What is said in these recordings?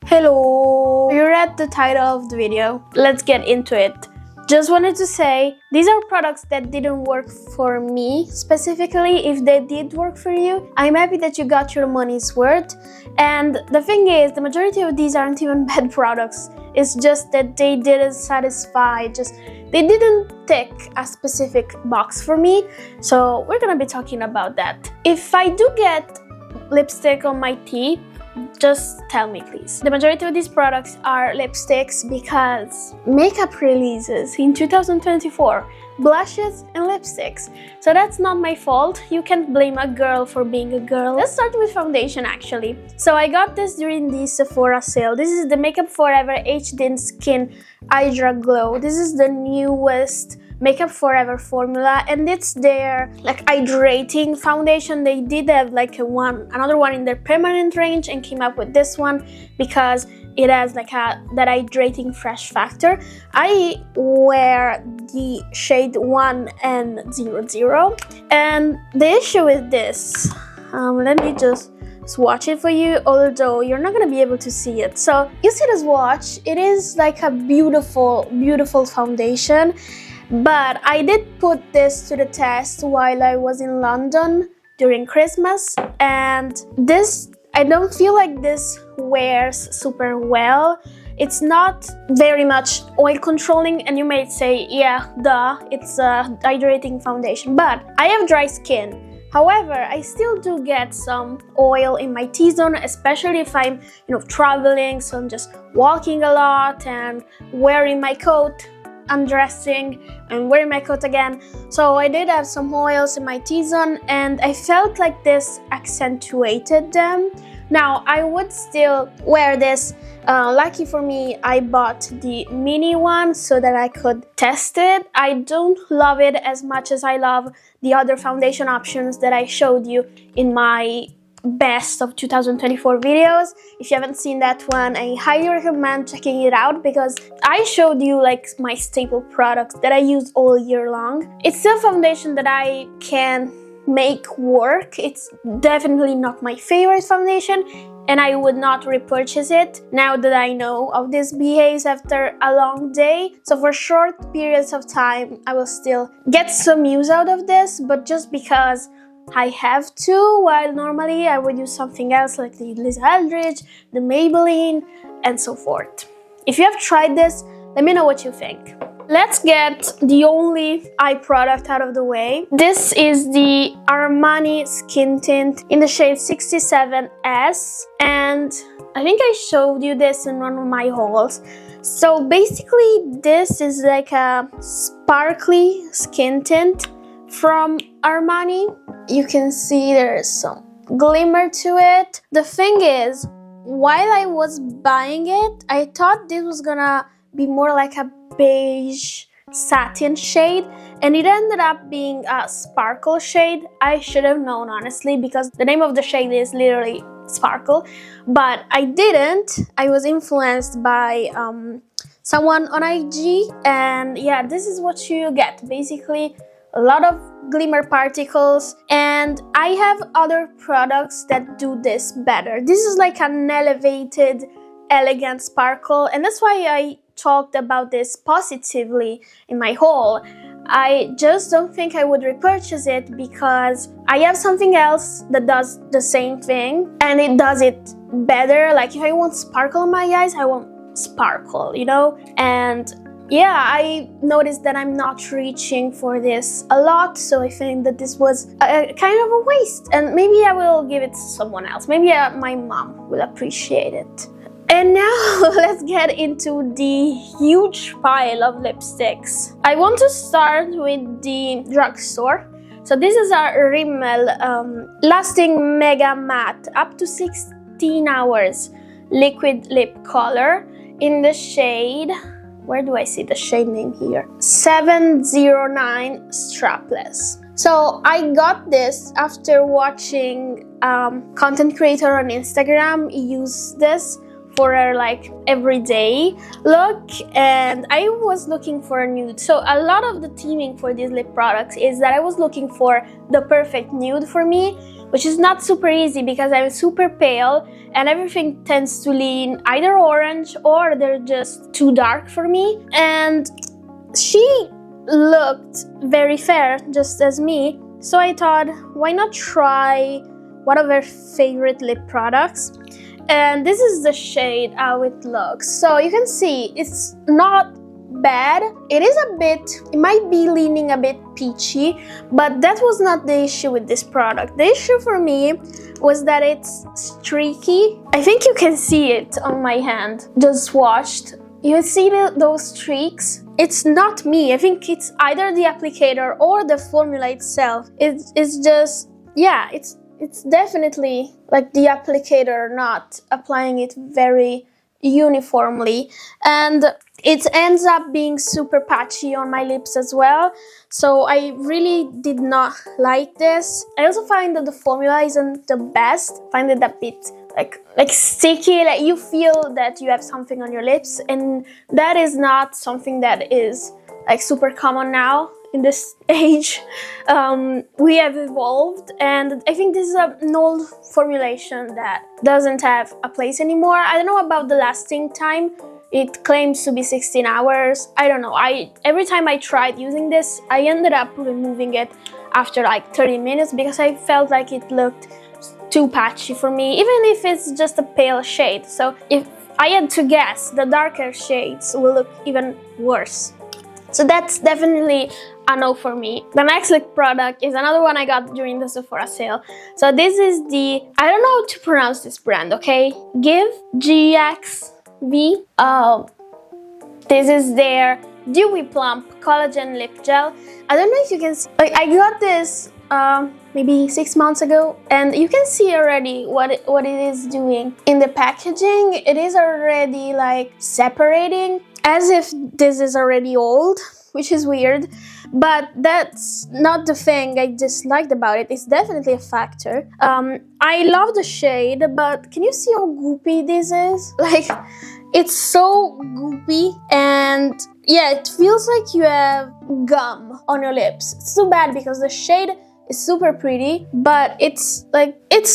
Hello! You read the title of the video. Let's get into it. Just wanted to say, these are products that didn't work for me specifically. If they did work for you, I'm happy that you got your money's worth. And the thing is, the majority of these aren't even bad products. It's just that they didn't satisfy, they didn't tick a specific box for me. So we're gonna be talking about that. If I do get lipstick on my teeth, just tell me, please. The majority of these products are lipsticks because makeup releases in 2024, blushes and lipsticks. So that's not my fault. You can't blame a girl for being a girl. Let's start with foundation actually. So I got this during the Sephora sale. This is the Makeup Forever HD Skin Hydra Glow. This is the newest Makeup Forever formula, and it's their hydrating foundation. They did have another one in their permanent range and came up with this one because it has that hydrating fresh factor. I wear the shade 1 and 00, and the issue with this, let me just swatch it for you, although you're not gonna be able to see it. So you see the swatch, it is like a beautiful foundation. But I did put this to the test while I was in London during Christmas, and I don't feel like this wears super well. It's not very much oil controlling, and you may say, yeah, duh, it's a hydrating foundation, but I have dry skin. However, I still do get some oil in my T-zone, especially if I'm, traveling, so I'm just walking a lot and wearing my coat, undressing and wearing my coat again. So I did have some oils in my T-zone, and I felt like this accentuated them. Now I would still wear this. Lucky for me, I bought the mini one so that I could test it. I don't love it as much as I love the other foundation options that I showed you in my best of 2024 videos. If you haven't seen that one, I highly recommend checking it out because I showed you my staple products that I use all year long. It's a foundation that I can make work. It's definitely not my favorite foundation, and I would not repurchase it now that I know of this behaves after a long day. So for short periods of time, I will still get some use out of this, but just because I have to, while normally I would use something else like the Lisa Eldridge, the Maybelline, and so forth. If you have tried this, let me know what you think. Let's get the only eye product out of the way. This is the Armani Skin Tint in the shade 67S, and I think I showed you this in one of my hauls. So basically this is like a sparkly skin tint from Armani. You can see there's some glimmer to it. The thing is, while I was buying it, I thought this was gonna be more like a beige satin shade, and it ended up being a sparkle shade. I should have known, honestly, because the name of the shade is literally Sparkle, but I didn't. I was influenced by someone on IG, and yeah, this is what you get. Basically, a lot of glimmer particles, and I have other products that do this better. This is like an elevated, elegant sparkle, and that's why I talked about this positively in my haul. I just don't think I would repurchase it because I have something else that does the same thing, and it does it better. Like if I want sparkle in my eyes, I want sparkle, and yeah, I noticed that I'm not reaching for this a lot, so I think that this was a kind of a waste, and maybe I will give it to someone else. Maybe my mom will appreciate it. And now let's get into the huge pile of lipsticks. I want to start with the drugstore. So this is our Rimmel Lasting Mega Matte up to 16 hours liquid lip color in the shade, where do I see the shade name here? 709 Strapless. So I got this after watching content creator on Instagram use this for her everyday look, and I was looking for a nude. So a lot of the theming for these lip products is that I was looking for the perfect nude for me, which is not super easy because I'm super pale and everything tends to lean either orange or they're just too dark for me. And she looked very fair, just as me. So I thought, why not try one of her favorite lip products? And this is the shade, how it looks. So you can see it's not bad. It is a bit, it might be leaning a bit peachy, but that was not the issue with this product. The issue for me was that it's streaky. I think you can see it on my hand, just washed. You see those streaks? It's not me. I think it's either the applicator or the formula itself. It's just, yeah, it's definitely like the applicator not applying it very uniformly, and it ends up being super patchy on my lips as well. So I really did not like this. I also find that the formula isn't the best. I find it a bit like sticky, like you feel that you have something on your lips, and that is not something that is like super common now in this age. We have evolved, and I think this is an old formulation that doesn't have a place anymore. I don't know about the lasting time. It claims to be 16 hours. I don't know. Every time I tried using this, I ended up removing it after like 30 minutes because I felt like it looked too patchy for me, even if it's just a pale shade. So if I had to guess, the darker shades will look even worse. So that's definitely a no for me. The next lip product is another one I got during the Sephora sale. So this is the, I don't know how to pronounce this brand, okay? Give, GXV. This is their Dewy Plump Collagen Lip Gel. I don't know if you can see, like I got this maybe 6 months ago, and you can see already what it is doing in the packaging. It is already like separating, as if this is already old, which is weird, but that's not the thing I disliked about it. It's definitely a factor. I love the shade, but can you see how goopy this is? Like, it's so goopy, and yeah, it feels like you have gum on your lips. It's too bad because the shade is super pretty, but it's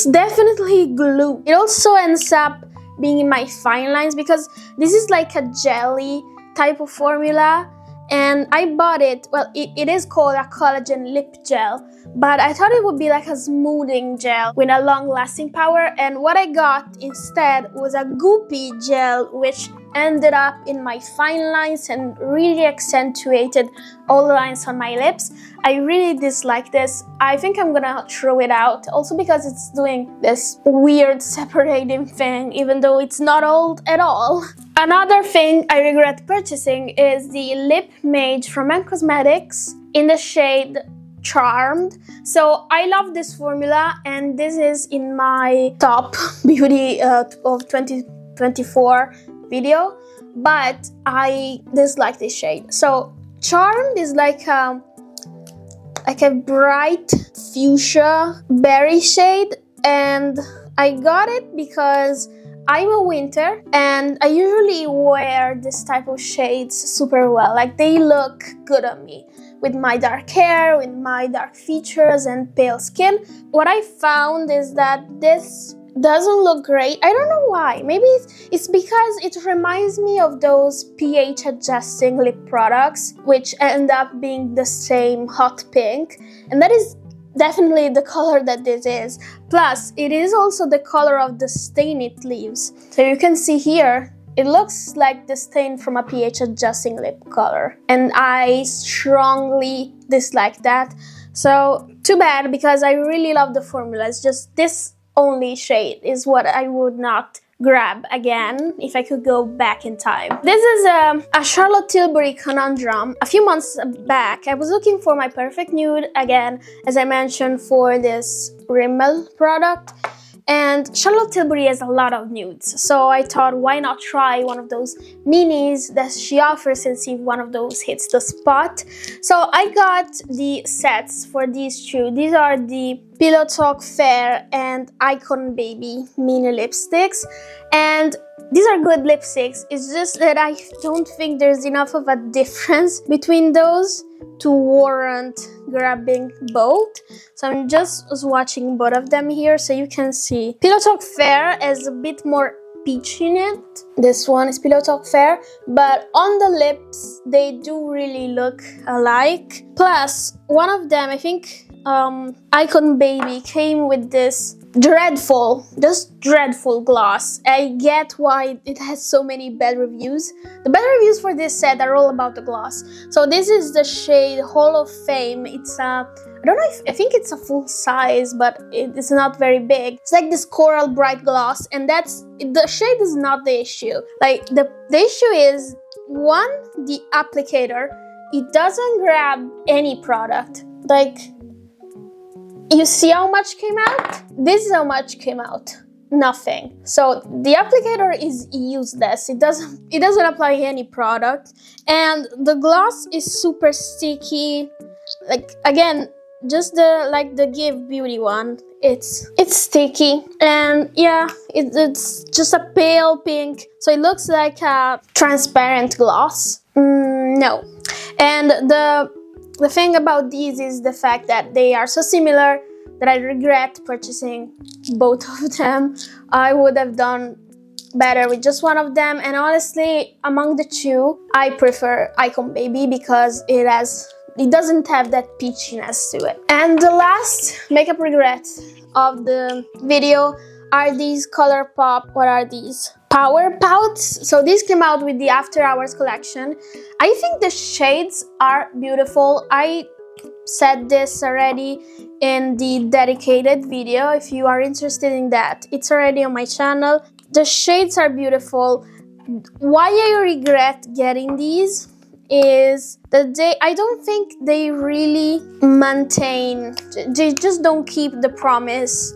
definitely glue. It also ends up being in my fine lines because this is like a jelly type of formula, and I bought it, well, it is called a collagen lip gel, but I thought it would be like a smoothing gel with a long lasting power, and what I got instead was a goopy gel which ended up in my fine lines and really accentuated all the lines on my lips. I really dislike this. I think I'm gonna throw it out, also because it's doing this weird separating thing, even though it's not old at all. Another thing I regret purchasing is the lip mage from M Cosmetics in the shade Charmed. So I love this formula, and this is in my top beauty of 2024 video, but I dislike this shade. So Charmed is like a bright fuchsia berry shade, and I got it because I'm a winter and I usually wear this type of shades super well. Like, they look good on me with my dark hair, with my dark features and pale skin. What I found is that this doesn't look great. I don't know why. Maybe it's because it reminds me of those pH adjusting lip products, which end up being the same hot pink, and that is definitely the color that this is. Plus, it is also the color of the stain it leaves. So you can see here, it looks like the stain from a pH adjusting lip color, and I strongly dislike that. So too bad, because I really love the formula. It's just this only shade is what I would not grab again if I could go back in time. This is a Charlotte Tilbury conundrum. A few months back, I was looking for my perfect nude again, as I mentioned, for this Rimmel product. And Charlotte Tilbury has a lot of nudes, so I thought, why not try one of those minis that she offers and see if one of those hits the spot. So I got the sets for these two. These are the Pillow Talk Fair and Icon Baby mini lipsticks, and these are good lipsticks. It's just that I don't think there's enough of a difference between those. to warrant grabbing both. So I'm just swatching both of them here so you can see. Pillow Talk Fair has a bit more peach in it. This one is Pillow Talk Fair, but on the lips they do really look alike. Plus, one of them, I think Icon Baby, came with this dreadful gloss. I get why it has so many bad reviews. The bad reviews for this set are all about the gloss. So this is the shade Hall of Fame. It's I don't know if I think it's a full size, but it's not very big. It's like this coral bright gloss, and the shade is not the issue. Like the issue is, one, the applicator. It doesn't grab any product. Like, you see how much came out? This is how much came out. Nothing. So the applicator is useless. It doesn't apply any product, and the gloss is super sticky. Like, again, just the Give Beauty one. It's sticky, and yeah, it's just a pale pink. So it looks like a transparent gloss. No. And the thing about these is the fact that they are so similar that I regret purchasing both of them. I would have done better with just one of them, and honestly, among the two, I prefer Icon Baby because it doesn't have that peachiness to it. And the last makeup regret of the video are these ColourPop, what are these? Power Pouts. So these came out with the After Hours collection. I think the shades are beautiful. I said this already in the dedicated video. If you are interested in that, it's already on my channel. The shades are beautiful. Why I regret getting these is that I don't think they really maintain, they just don't keep the promise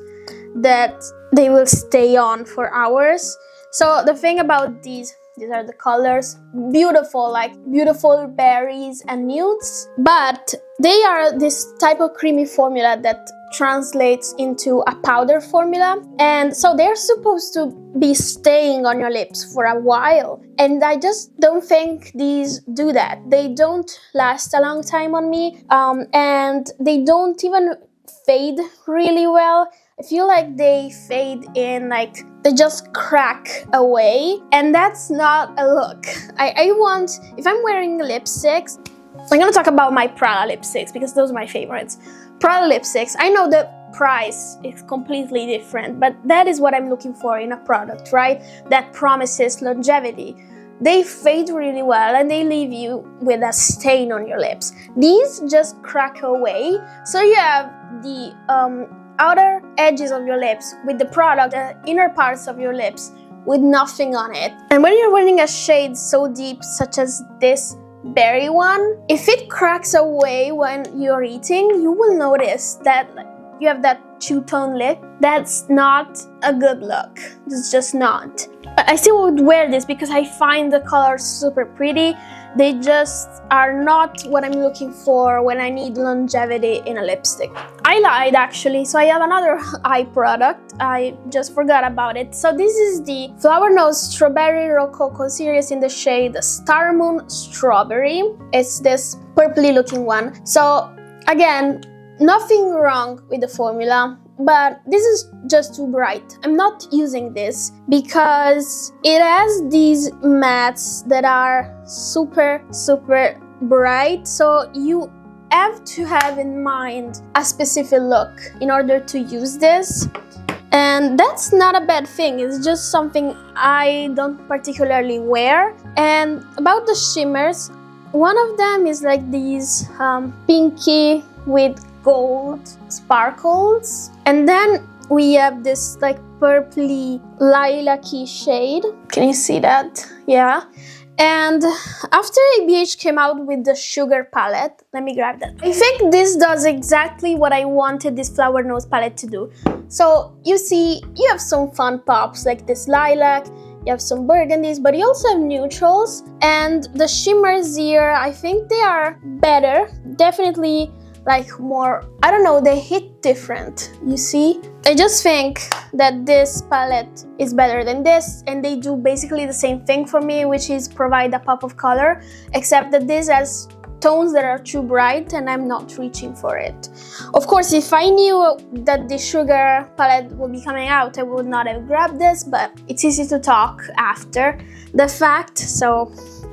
that they will stay on for hours. So the thing about these are the colors, beautiful, like beautiful berries and nudes, but they are this type of creamy formula that translates into a powder formula, and so they're supposed to be staying on your lips for a while, and I just don't think these do that. They don't last a long time on me, and they don't even fade really well. I feel like they fade in, like they just crack away, and that's not a look I want. If I'm wearing lipsticks, I'm gonna talk about my Prada lipsticks because those are my favorites. Prada lipsticks, I know the price is completely different, but that is what I'm looking for in a product, right? That promises longevity. They fade really well and they leave you with a stain on your lips. These just crack away, so you have the outer edges of your lips with the product, the inner parts of your lips with nothing on it. And when you're wearing a shade so deep, such as this berry one, if it cracks away when you're eating, you will notice that you have that two-tone lip. That's not a good look. It's just not. But I still would wear this because I find the colors super pretty. They just are not what I'm looking for when I need longevity in a lipstick. I lied actually, so I have another eye product. I just forgot about it. So this is the Flower Nose Strawberry Rococo series in the shade Star Moon Strawberry. It's this purpley looking one. So again, nothing wrong with the formula, but this is just too bright. I'm not using this because it has these mattes that are super bright, so you have to have in mind a specific look in order to use this, and that's not a bad thing. It's just something I don't particularly wear. And about the shimmers, one of them is like these pinky with gold sparkles, and then we have this like purpley lilac-y shade. Can you see that? Yeah. And after ABH came out with the Sugar palette, let me grab that. I think this does exactly what I wanted this Flower Nose palette to do. So you see, you have some fun pops like this lilac, you have some burgundies, but you also have neutrals, and the shimmers here, I think they are better. Definitely like more, I don't know, they hit different, you see? I just think that this palette is better than this, and they do basically the same thing for me, which is provide a pop of color, except that this has tones that are too bright and I'm not reaching for it. Of course, if I knew that the sugar palette would be coming out, I would not have grabbed this, but it's easy to talk after the fact. So,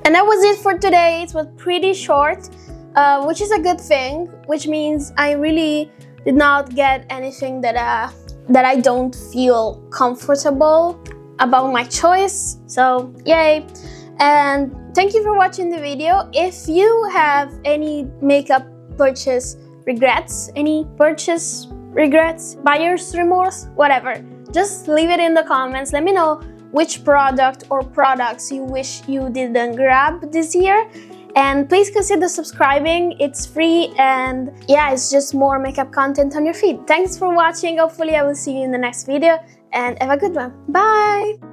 and that was it for today. It was pretty short, which is a good thing, which means I really did not get anything that I don't feel comfortable about my choice. So yay. And thank you for watching the video. If you have any makeup purchase regrets, buyer's remorse, whatever, just leave it in the comments. Let me know which product or products you wish you didn't grab this year. And please consider subscribing. It's free, and yeah, it's just more makeup content on your feed. Thanks for watching. Hopefully I will see you in the next video, and have a good one. Bye!